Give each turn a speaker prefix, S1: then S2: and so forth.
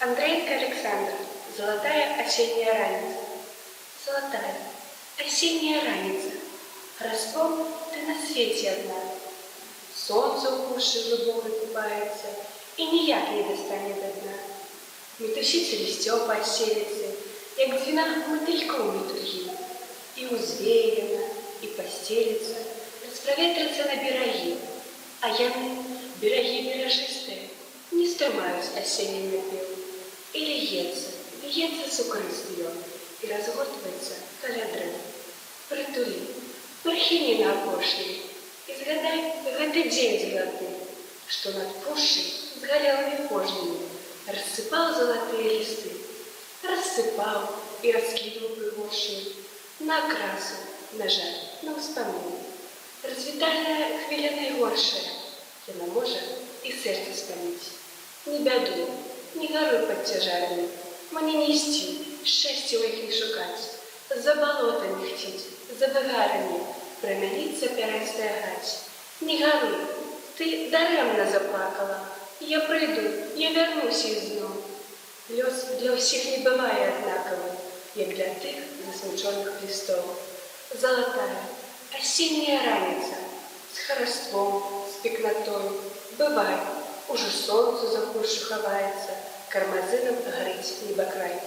S1: Андреенко Александр. Золотая осенняя раница. Золотая осенняя раница. Раствор ты на свете одна. Солнце у пуши глубокой купается, и ніяк не достанет до дна. Метушится листьё по оселице, як двенах мотыльков метухи, и узвеяно, и постелится, распроветрится на бераги, а яны, бераги бережистые, не стремаюсь осенним напевом, и льется сукры свьё, и разгортывается каля древ. Притули, прихини на окошне, и згадай гэты дзень золоты, что над пушей с горелыми кожнями рассыпал золотые листы, рассыпал и раскидывал пригоршни на окрасу, на жаль, на успомину. Развітальная хвиля найгоршая, яна можа і сэрца спаліць. Не бяду, не гаруй пад цяжарамі, мне не ісці, шчасця ў іх не шукаць, за балотамі хціць, за выгарамі прамяніцца пярэстая гаць. Не гаруй, ты дарэмна заплакала, я прыйду, я вярнуся ізноў. Лёс для ўсіх не бывае аднакавы, як для тых засмучоных лістоў. Золотая осенняя раница с хараством, с пекнотою. Бывай, уже солнце за пушу ховается, кармазином горить небокрай.